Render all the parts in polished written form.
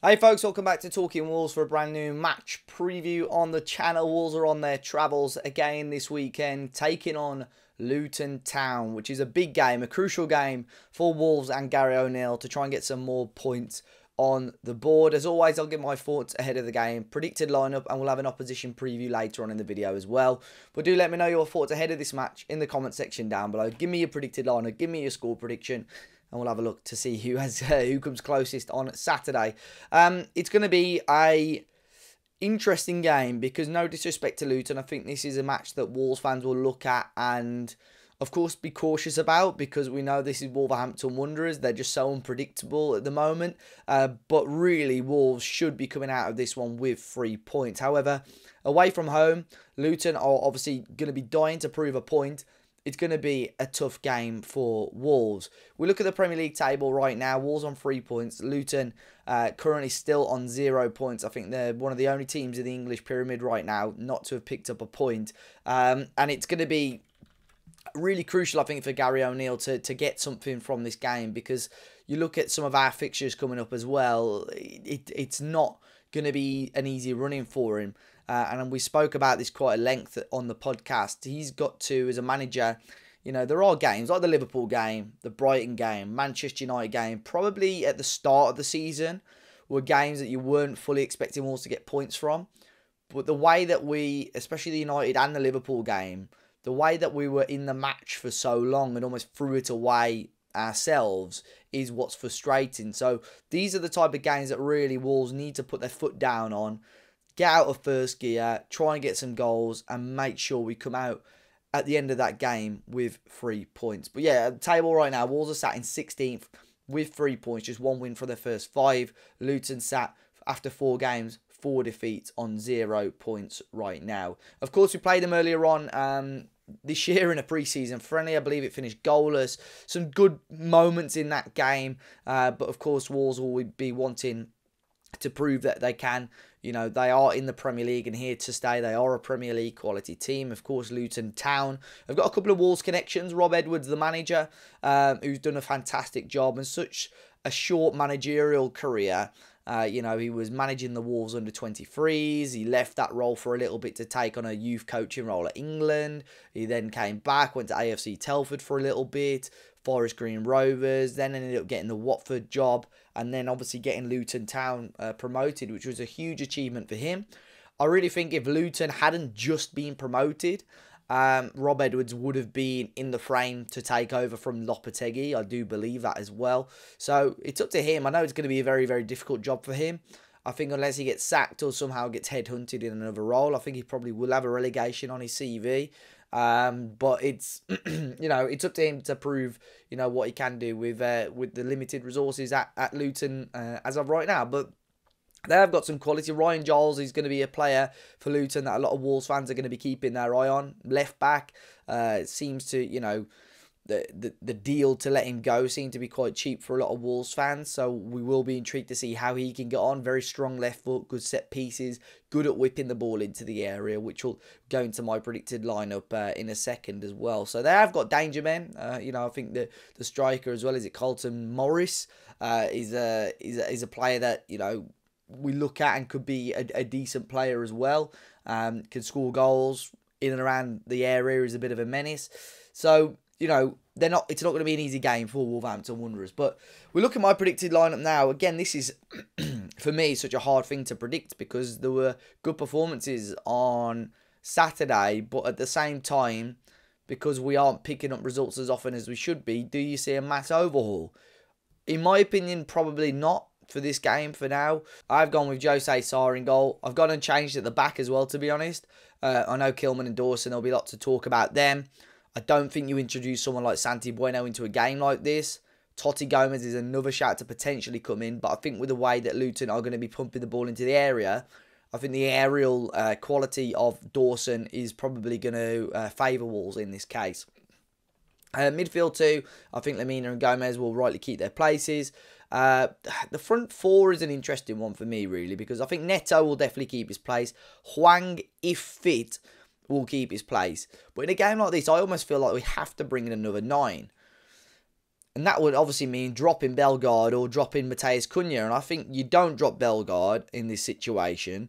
Hey folks, welcome back to Talking Wolves for a brand new match preview on the channel. Wolves are on their travels again this weekend, taking on Luton Town, which is a big game, a crucial game for Wolves and Gary O'Neill to try and get some more points on the board. As always, I'll give my thoughts ahead of the game, predicted lineup, and we'll have an opposition preview later on in the video as well. But do let me know your thoughts ahead of this match in the comment section down below. Give me your predicted lineup, give me your score prediction, and we'll have a look to see who comes closest on Saturday. It's going to be a interesting game because, no disrespect to Luton, I think this is a match that Wolves fans will look at and, of course, be cautious about because we know this is Wolverhampton Wanderers. They're just so unpredictable at the moment. But really, Wolves should be coming out of this one with 3 points. However, away from home, Luton are obviously going to be dying to prove a point. It's going to be a tough game for Wolves. We look at the Premier League table right now. Wolves on 3 points. Luton currently still on 0 points. I think they're one of the only teams in the English pyramid right now not to have picked up a point. And it's going to be really crucial, I think, for Gary O'Neill to get something from this game because you look at some of our fixtures coming up as well. It's not going to be an easy running for him. And we spoke about this quite at length on the podcast. He's got to, as a manager, you know, there are games like the Liverpool game, the Brighton game, Manchester United game, probably at the start of the season were games that you weren't fully expecting Wolves to get points from. But the way that we, especially the United and the Liverpool game, the way that we were in the match for so long and almost threw it away ourselves is what's frustrating. So these are the type of games that really Wolves need to put their foot down on, get out of first gear, try and get some goals, and make sure we come out at the end of that game with 3 points. But yeah, at the table right now, Wolves are sat in 16th with 3 points, just 1 win for their first 5. Luton sat after 4 games, 4 defeats on 0 points right now. Of course, we played them earlier on this year in a pre-season friendly. I believe it finished goalless. Some good moments in that game, but of course, Wolves will be wanting to prove that they can. You know, they are in the Premier League and here to stay. They are a Premier League quality team. Of course, Luton Town have got a couple of Wolves connections. Rob Edwards, the manager, who's done a fantastic job and such a short managerial career. You know, he was managing the Wolves under 23s. He left that role for a little bit to take on a youth coaching role at England. He then came back, went to AFC Telford for a little bit, Forest Green Rovers, then ended up getting the Watford job, and then obviously getting Luton Town promoted, which was a huge achievement for him. I really think if Luton hadn't just been promoted, Rob Edwards would have been in the frame to take over from Lopetegui. I do believe that as well. So it's up to him. I know it's going to be a very, very difficult job for him. I think unless he gets sacked or somehow gets headhunted in another role, I think he probably will have a relegation on his CV. But it's, you know, it's up to him to prove, you know, what he can do with the limited resources at Luton as of right now. But they have got some quality. Ryan Giles is going to be a player for Luton that a lot of Wolves fans are going to be keeping their eye on. Left back seems to, you know, the deal to let him go seemed to be quite cheap for a lot of Wolves fans. So we will be intrigued to see how he can get on. Very strong left foot, good set pieces, good at whipping the ball into the area, which will go into my predicted lineup in a second as well. So they have got danger men. You know, I think the striker as well, is it Carlton Morris, is a player that, you know, we look at and could be a decent player as well. Can score goals in and around the area, is a bit of a menace. So, you know, it's not going to be an easy game for Wolverhampton Wanderers. But we look at my predicted lineup now. Again, this is, for me, such a hard thing to predict because there were good performances on Saturday. But at the same time, because we aren't picking up results as often as we should be, do you see a mass overhaul? In my opinion, probably not for this game for now. I've gone with Jose Sarr in goal. I've gone and changed at the back as well, to be honest. I know Kilman and Dawson, there'll be lots to talk about them. I don't think you introduce someone like Santi Bueno into a game like this. Totti Gomez is another shout to potentially come in, but I think with the way that Luton are going to be pumping the ball into the area, I think the aerial quality of Dawson is probably going to favour Wolves in this case. Midfield too, I think Lemina and Gomez will rightly keep their places. The front four is an interesting one for me, really, because I think Neto will definitely keep his place. Hwang, if fit, will keep his place. But in a game like this, I almost feel like we have to bring in another 9. And that would obviously mean dropping Bellegarde or dropping Mateus Cunha. And I think you don't drop Bellegarde in this situation.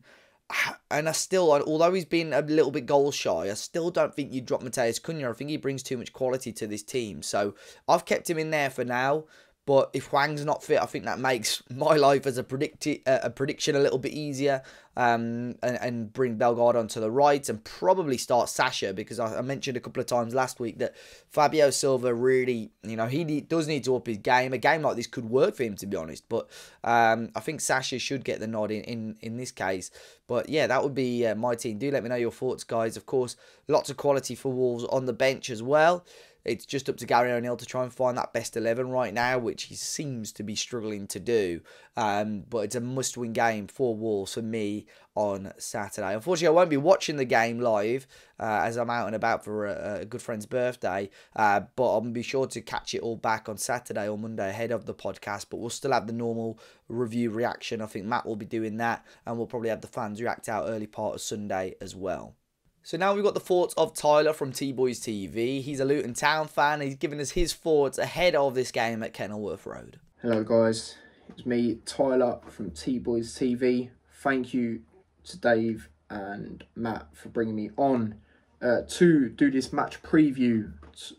And I still, although he's been a little bit goal shy, I still don't think you drop Mateus Cunha. I think he brings too much quality to this team. So I've kept him in there for now. But if Hwang's not fit, I think that makes my life as a prediction a little bit easier. And bring Bellegarde onto the right and probably start Sasha, because I mentioned a couple of times last week that Fabio Silva really, he does need to up his game. A game like this could work for him, to be honest. But I think Sasha should get the nod in this case. But yeah, that would be my team. Do let me know your thoughts, guys. Of course, lots of quality for Wolves on the bench as well. It's just up to Gary O'Neill to try and find that best 11 right now, which he seems to be struggling to do. But it's a must-win game for Wolves for me on Saturday. Unfortunately, I won't be watching the game live as I'm out and about for a good friend's birthday. But I'll be sure to catch it all back on Saturday or Monday ahead of the podcast. But we'll still have the normal review reaction. I think Matt will be doing that. And we'll probably have the fans react out early part of Sunday as well. So now we've got the thoughts of Tyler from TBoysTV. He's a Luton Town fan. He's given us his thoughts ahead of this game at Kenilworth Road. Hello guys, it's me, Tyler from TBoysTV. Thank you to Dave and Matt for bringing me on to do this match preview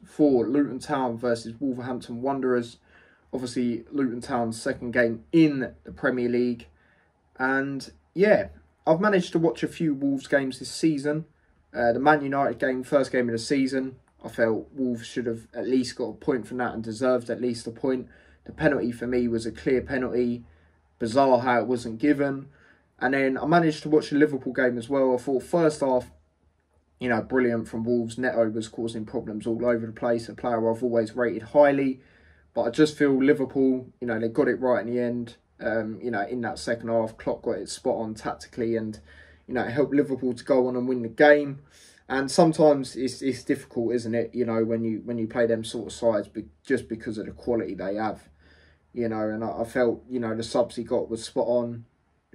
for Luton Town versus Wolverhampton Wanderers. Obviously, Luton Town's second game in the Premier League. And yeah, I've managed to watch a few Wolves games this season. The Man United game, first game of the season, I felt Wolves should have at least got a point from that and deserved at least a point. The penalty for me was a clear penalty. Bizarre how it wasn't given. And then I managed to watch the Liverpool game as well. I thought first half, brilliant from Wolves. Neto was causing problems all over the place. A player I've always rated highly. But I just feel Liverpool, they got it right in the end. In that second half, Klopp got it spot on tactically and it helped Liverpool to go on and win the game. And sometimes it's difficult, isn't it? When you play them sort of sides, just because of the quality they have. And I felt the subs he got was spot on.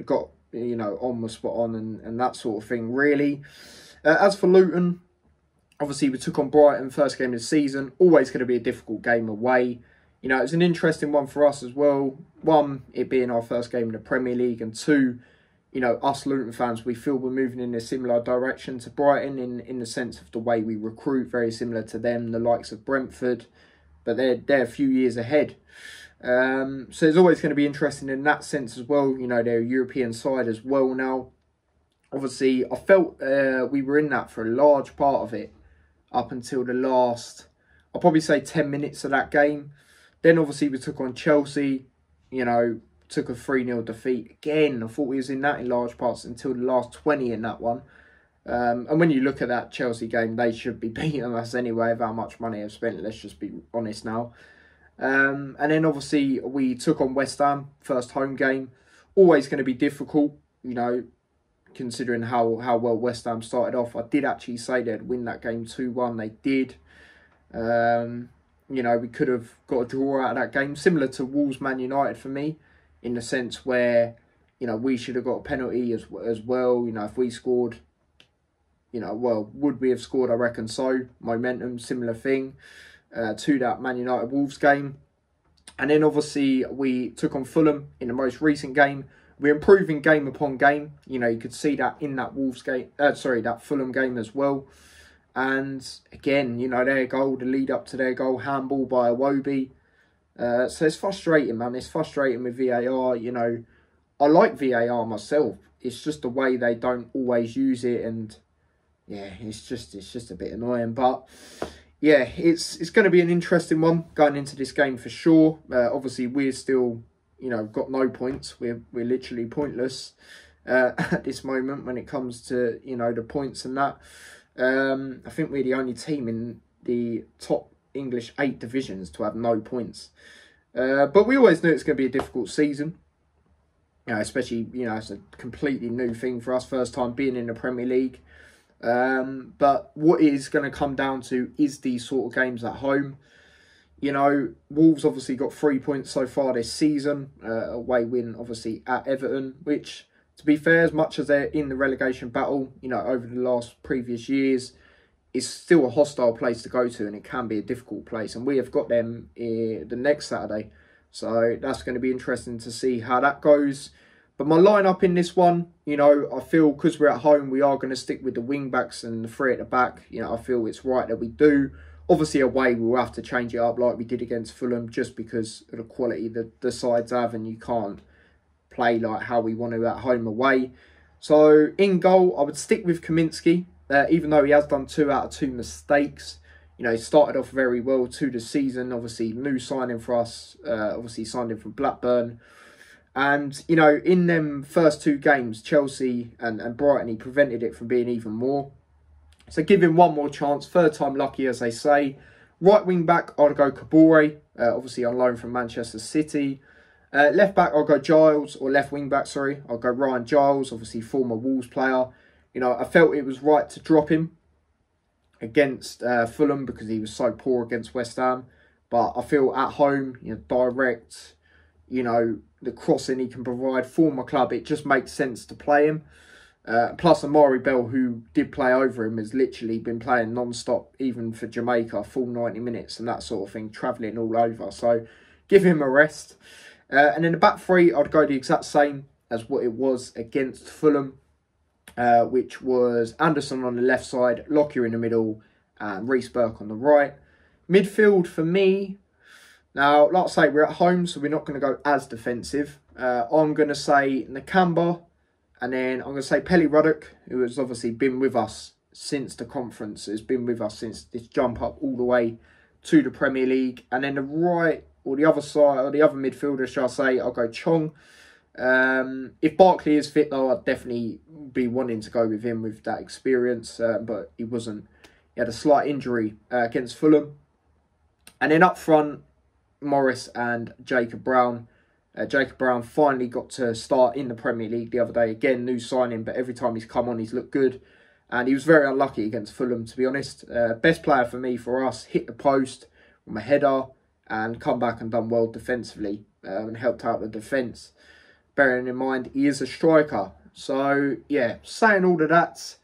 On was spot on and that sort of thing. Really. As for Luton, obviously we took on Brighton first game of the season. Always going to be a difficult game away. It's an interesting one for us as well. One, it being our first game in the Premier League, and two, us Luton fans, we feel we're moving in a similar direction to Brighton in the sense of the way we recruit, very similar to them, the likes of Brentford, but they're a few years ahead. So it's always going to be interesting in that sense as well. They're a European side as well now. Obviously, I felt we were in that for a large part of it up until the last, I'll probably say 10 minutes of that game. Then obviously we took on Chelsea, took a 3-0 defeat. Again, I thought we was in that in large parts until the last 20 in that one. And when you look at that Chelsea game, they should be beating us anyway of how much money they've spent. Let's just be honest now. And then obviously we took on West Ham, first home game. Always going to be difficult, considering how well West Ham started off. I did actually say they'd win that game 2-1. They did. We could have got a draw out of that game. Similar to Wolves Man United for me, in the sense where, we should have got a penalty as well. If we scored, would we have scored? I reckon so. Momentum, similar thing to that Man United Wolves game. And then obviously we took on Fulham in the most recent game. We're improving game upon game. You could see that in that Wolves game. That Fulham game as well. And again, their goal, the lead up to their goal, handball by Iwobi. So it's frustrating, man. It's frustrating with VAR. I like VAR myself. It's just the way they don't always use it, and yeah, it's just a bit annoying. But yeah, it's going to be an interesting one going into this game for sure. Obviously, we're still got no points. We're literally pointless at this moment when it comes to the points and that. I think we're the only team in the top English 8 divisions to have no points. But we always knew it's going to be a difficult season. Especially, it's a completely new thing for us, first time being in the Premier League. But what it is going to come down to is these sort of games at home. Wolves obviously got 3 points so far this season. Away win, obviously, at Everton, which, to be fair, as much as they're in the relegation battle, over the last previous years, it's still a hostile place to go to, and it can be a difficult place. And we have got them the next Saturday. So that's going to be interesting to see how that goes. But my lineup in this one, you know, I feel because we're at home, we are going to stick with the wing backs and the three at the back. You know, I feel it's right that we do. Obviously, away, we'll have to change it up like we did against Fulham just because of the quality that the sides have, and you can't play like how we want to at home away. So, in goal, I would stick with Kaminsky, even though he has done 2 out of 2 mistakes. You know, he started off very well to the season. Obviously, new signing for us. Obviously, signed him from Blackburn. And, you know, in them first 2 games, Chelsea and Brighton, he prevented it from being even more. So give him one more chance. 3rd time lucky, as they say. Right wing back, I'd go Kabore. Obviously on loan from Manchester City. Left back, I'll go Giles. Or left wing back, sorry. I'll go Ryan Giles. Obviously former Wolves player. You know, I felt it was right to drop him against Fulham because he was so poor against West Ham. But I feel at home, you know, direct, you know, the crossing he can provide for my club, it just makes sense to play him. Plus Amari Bell, who did play over him, has literally been playing non-stop, even for Jamaica, full 90 minutes and that sort of thing, travelling all over. So give him a rest. And in the back 3, I'd go the exact same as what it was against Fulham, which was Anderson on the left side, Lockyer in the middle, and Reece Burke on the right. Midfield for me, now, like I say, we're at home, so we're not going to go as defensive. I'm going to say Nakamba, and then I'm going to say Pelly Ruddock, who has obviously been with us since the conference, has been with us since this jump up all the way to the Premier League. And then the right, or the other side, or the other midfielder, shall I say, I'll go Chong. If Barkley is fit, though, I'd definitely be wanting to go with him with that experience, but he wasn't. He had a slight injury against Fulham. And then up front, Morris and Jacob Brown. Jacob Brown finally got to start in the Premier League the other day. Again, new signing, but every time he's come on, he's looked good. And he was very unlucky against Fulham, to be honest. Best player for me, for us, hit the post from a header and come back and done well defensively and helped out the defence. Bearing in mind, he is a striker. So, yeah, saying all of that,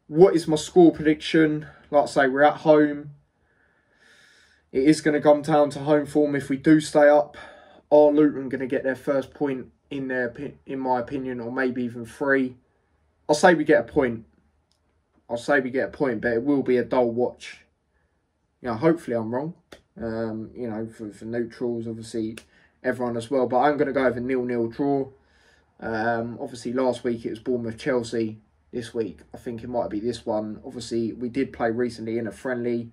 what is my score prediction? Like I say, we're at home. It is going to come down to home form if we do stay up. Are Luton going to get their first point in my opinion, or maybe even 3? I'll say we get a point. But it will be a dull watch. You know, hopefully I'm wrong. You know, for neutrals, obviously everyone as well. But I'm going to go with a 0-0 draw. Obviously last week it was Bournemouth-Chelsea. This week I think it might be this one. Obviously we did play recently in a friendly.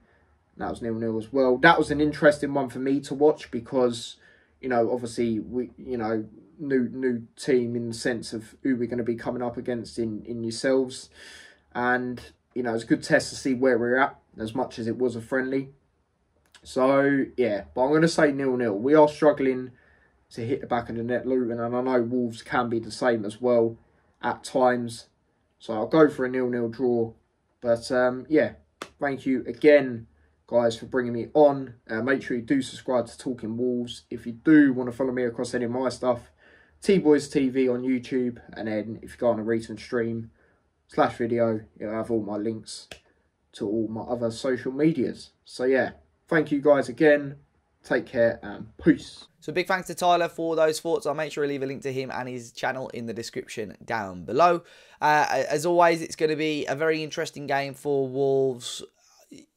That was 0-0 as well. That was an interesting one for me to watch because, you know, obviously we, you know, new team in the sense of who we're going to be coming up against in yourselves, and you know, it's a good test to see where we're at as much as it was a friendly. So yeah, but I'm going to say 0-0. We are struggling to hit the back of the net, Luton, and I know Wolves can be the same as well at times. So I'll go for a 0-0 draw. But yeah, thank you again, guys, for bringing me on. Make sure you do subscribe to Talking Wolves. If you do want to follow me across any of my stuff, TBoysTV on YouTube. And then if you go on a recent stream / video, you'll have all my links to all my other social medias. So yeah, thank you guys again. Take care and peace. So big thanks to Tyler for those thoughts. I'll make sure I leave a link to him and his channel in the description down below. As always, it's going to be a very interesting game for Wolves.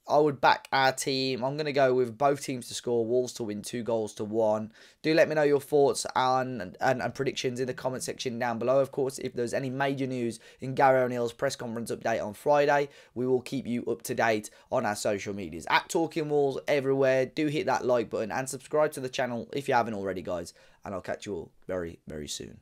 I would back our team. I'm going to go with both teams to score. Wolves to win 2-1. Do let me know your thoughts and predictions in the comment section down below. Of course, if there's any major news in Gary O'Neill's press conference update on Friday, we will keep you up to date on our social medias. At Talking Wolves everywhere. Do hit that like button and subscribe to the channel if you haven't already, guys. And I'll catch you all very, very soon.